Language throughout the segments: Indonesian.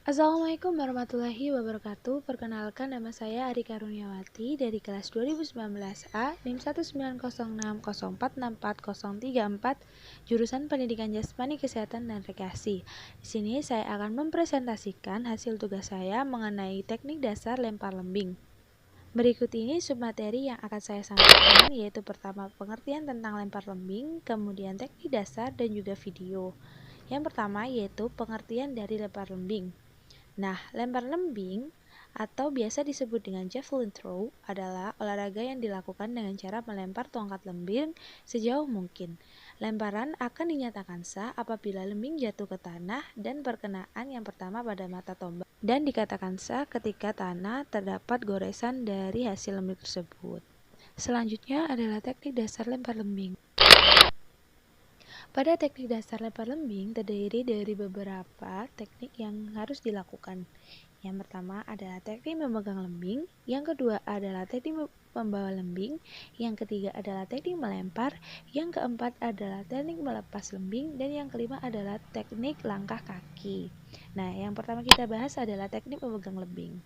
Assalamualaikum warahmatullahi wabarakatuh. Perkenalkan, nama saya Ari Karuniawati dari kelas 2019A NIM 19060464034, jurusan Pendidikan Jasmani Kesehatan dan Rekreasi. Di sini saya akan mempresentasikan hasil tugas saya mengenai teknik dasar lempar lembing. Berikut ini submateri yang akan saya sampaikan, yaitu pertama pengertian tentang lempar lembing, kemudian teknik dasar dan juga video. Yang pertama yaitu pengertian dari lempar lembing. Nah, lempar lembing atau biasa disebut dengan javelin throw adalah olahraga yang dilakukan dengan cara melempar tongkat lembing sejauh mungkin. Lemparan akan dinyatakan sah apabila lembing jatuh ke tanah dan perkenaan yang pertama pada mata tombak, dan dikatakan sah ketika tanah terdapat goresan dari hasil lembing tersebut. Selanjutnya adalah teknik dasar lempar lembing. Pada teknik dasar lempar lembing terdiri dari beberapa teknik yang harus dilakukan. Yang pertama adalah teknik memegang lembing, yang kedua adalah teknik membawa lembing, yang ketiga adalah teknik melempar, yang keempat adalah teknik melepas lembing, dan yang kelima adalah teknik langkah kaki. Nah, yang pertama kita bahas adalah teknik memegang lembing.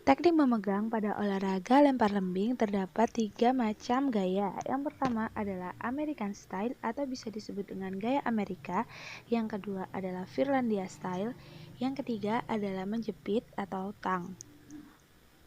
Teknik memegang pada olahraga lempar lembing terdapat 3 macam gaya. Yang pertama adalah American Style atau bisa disebut dengan gaya Amerika. Yang kedua adalah Finlandia Style. Yang ketiga adalah menjepit atau tang.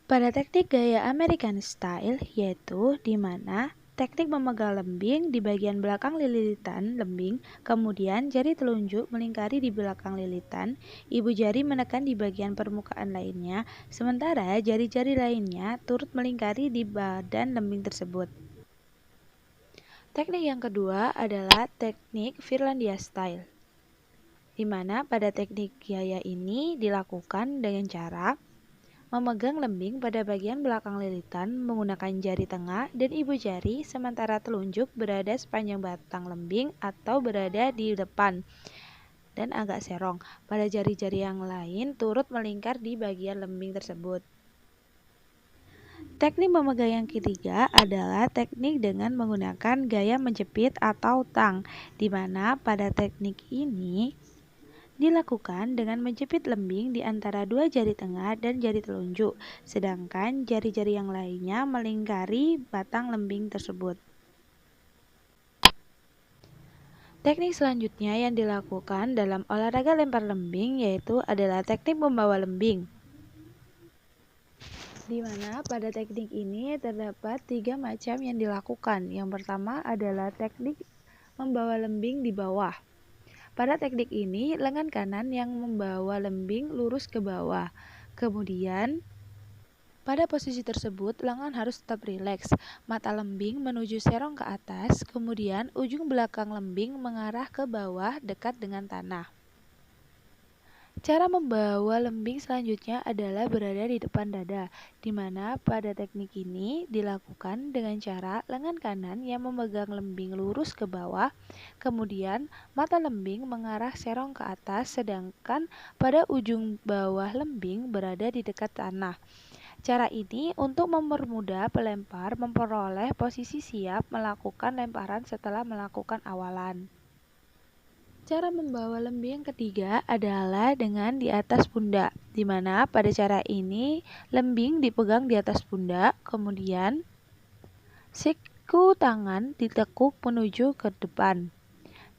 Pada teknik gaya American Style yaitu di mana teknik memegang lembing di bagian belakang lilitan lembing, kemudian jari telunjuk melingkari di belakang lilitan, ibu jari menekan di bagian permukaan lainnya, sementara jari-jari lainnya turut melingkari di badan lembing tersebut. Teknik yang kedua adalah teknik Finlandia Style, di mana pada teknik gaya ini dilakukan dengan cara memegang lembing pada bagian belakang lilitan menggunakan jari tengah dan ibu jari, sementara telunjuk berada sepanjang batang lembing atau berada di depan dan agak serong. Pada jari-jari yang lain turut melingkar di bagian lembing tersebut. Teknik memegang yang ketiga adalah teknik dengan menggunakan gaya menjepit atau tang, di mana pada teknik ini dilakukan dengan menjepit lembing di antara dua jari tengah dan jari telunjuk, sedangkan jari-jari yang lainnya melingkari batang lembing tersebut. Teknik selanjutnya yang dilakukan dalam olahraga lempar lembing yaitu adalah teknik membawa lembing, di mana pada teknik ini terdapat 3 macam yang dilakukan. Yang pertama adalah teknik membawa lembing di bawah. Pada teknik ini, lengan kanan yang membawa lembing lurus ke bawah. Kemudian, pada posisi tersebut, lengan harus tetap rileks. Mata lembing menuju serong ke atas, kemudian ujung belakang lembing mengarah ke bawah dekat dengan tanah. Cara membawa lembing selanjutnya adalah berada di depan dada, di mana pada teknik ini dilakukan dengan cara lengan kanan yang memegang lembing lurus ke bawah, kemudian mata lembing mengarah serong ke atas, sedangkan pada ujung bawah lembing berada di dekat tanah. Cara ini untuk mempermudah pelempar memperoleh posisi siap melakukan lemparan setelah melakukan awalan. Cara membawa lembing yang ketiga adalah dengan di atas pundak, di mana pada cara ini lembing dipegang di atas pundak, kemudian siku tangan ditekuk menuju ke depan,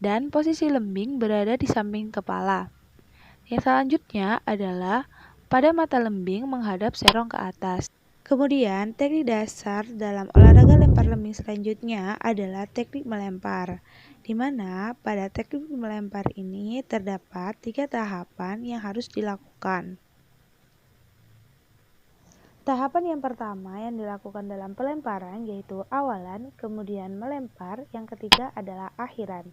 dan posisi lembing berada di samping kepala. Yang selanjutnya adalah pada mata lembing menghadap serong ke atas. Kemudian teknik dasar dalam olahraga lempar lembing selanjutnya adalah teknik melempar, di mana pada teknik melempar ini terdapat 3 tahapan yang harus dilakukan. Tahapan yang pertama yang dilakukan dalam pelemparan yaitu awalan, kemudian melempar, yang ketiga adalah akhiran.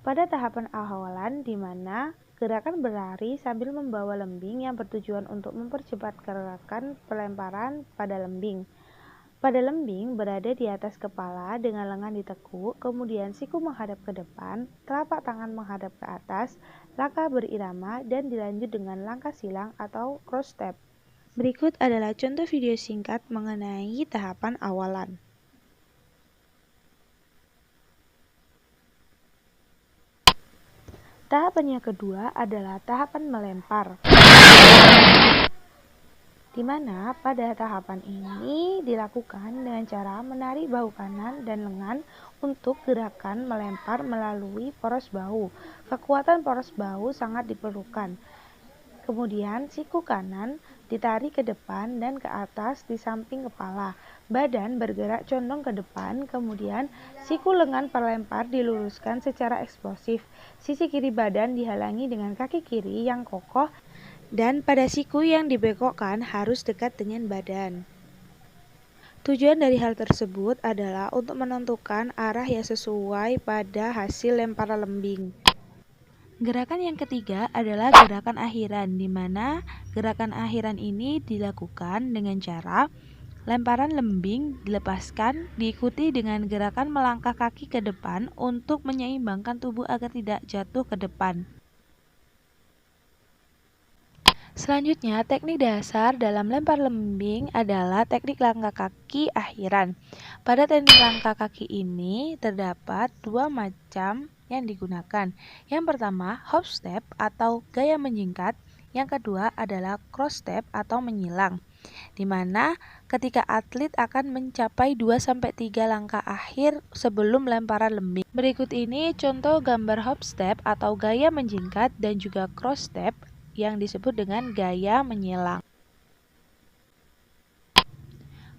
Pada tahapan awalan, di mana gerakan berlari sambil membawa lembing yang bertujuan untuk mempercepat gerakan pelemparan pada lembing. Pada lembing berada di atas kepala dengan lengan ditekuk, kemudian siku menghadap ke depan, telapak tangan menghadap ke atas, langkah berirama, dan dilanjut dengan langkah silang atau cross step. Berikut adalah contoh video singkat mengenai tahapan awalan. Tahapan yang kedua adalah tahapan melempar, di mana pada tahapan ini dilakukan dengan cara menarik bahu kanan dan lengan untuk gerakan melempar melalui poros bahu. Kekuatan poros bahu sangat diperlukan. Kemudian siku kanan ditarik ke depan dan ke atas di samping kepala. Badan bergerak condong ke depan, kemudian siku lengan pelempar diluruskan secara eksplosif. Sisi kiri badan dihalangi dengan kaki kiri yang kokoh dan pada siku yang dibengkokkan harus dekat dengan badan. Tujuan dari hal tersebut adalah untuk menentukan arah yang sesuai pada hasil lemparan lembing. Gerakan yang ketiga adalah gerakan akhiran, di mana gerakan akhiran ini dilakukan dengan cara lemparan lembing dilepaskan diikuti dengan gerakan melangkah kaki ke depan untuk menyeimbangkan tubuh agar tidak jatuh ke depan. Selanjutnya, teknik dasar dalam lempar lembing adalah teknik langkah kaki akhiran. Pada teknik langkah kaki ini terdapat dua macam yang digunakan. Yang pertama, hop step atau gaya menjingkat. Yang kedua adalah cross step atau menyilang, di mana ketika atlet akan mencapai 2-3 langkah akhir sebelum lemparan lembing. Berikut ini contoh gambar hop step atau gaya menjingkat dan juga cross step yang disebut dengan gaya menyilang.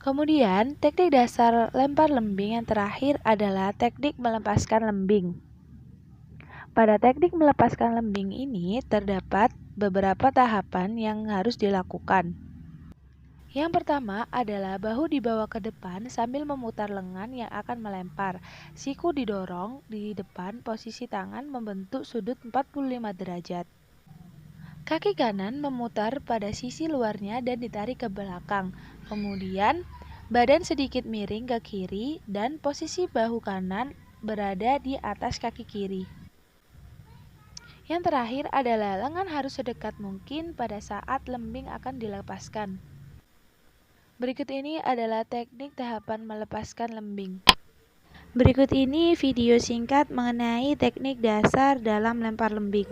Kemudian, teknik dasar lempar lembing yang terakhir adalah teknik melepaskan lembing. Pada teknik melepaskan lembing ini terdapat beberapa tahapan yang harus dilakukan. Yang pertama adalah bahu dibawa ke depan sambil memutar lengan yang akan melempar. Siku didorong di depan, posisi tangan membentuk sudut 45 derajat. Kaki kanan memutar pada sisi luarnya dan ditarik ke belakang. Kemudian, badan sedikit miring ke kiri dan posisi bahu kanan berada di atas kaki kiri. Yang terakhir adalah lengan harus sedekat mungkin pada saat lembing akan dilepaskan. Berikut ini adalah teknik tahapan melepaskan lembing. Berikut ini video singkat mengenai teknik dasar dalam lempar lembing.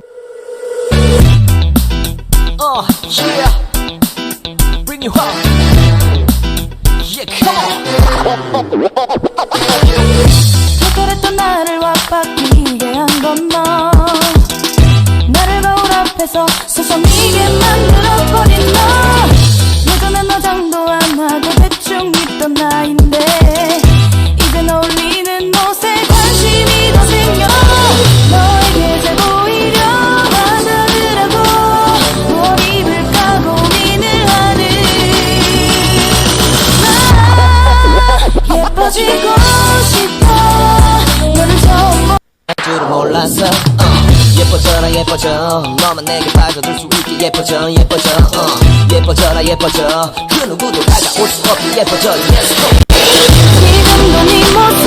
Yeah, bring you home. Yeah, come on. 그랬던 나를 와빠기게 한 건 너. 나를 거울 앞에서 서성이게 만들어버린 너. 예전엔 화장도 안 하고 대충 입던 나인데 이젠 어울리는 옷에 관심이 더 생겨. 너에게 잘 보이려 하더라고. 예뻐지고 싶어 너를 처음 볼 줄은 몰랐어 예뻐져라 예뻐져 너만 내게 빠져들 수 있게 예뻐져 예뻐져라 예뻐져 그 누구도 다가올 수 없게 예뻐져 Let's go 지금도 네 모습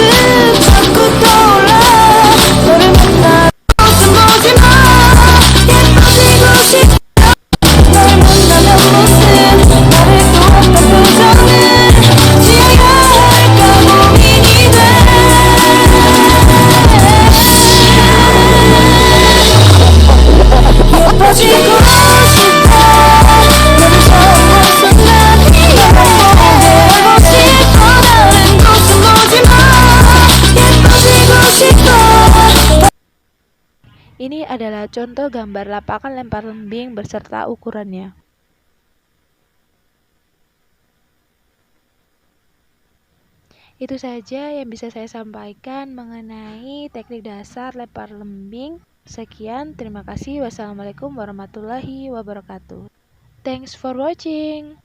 자꾸 떠올라 너를 만나 웃음 보지 마 예뻐지고 싶어 널 만나면 무슨 나를 또 어떤 표정을 지어야 할까 고민이 돼 예뻐지고 싶어 너를 처음 본 순간 너만 보게 알고 싶어 다른 곳은 보지 마 예뻐지고 싶어. Ini adalah contoh gambar lapangan lempar lembing beserta ukurannya. Itu saja yang bisa saya sampaikan mengenai teknik dasar lempar lembing. Sekian, terima kasih. Wassalamualaikum warahmatullahi wabarakatuh. Thanks for watching.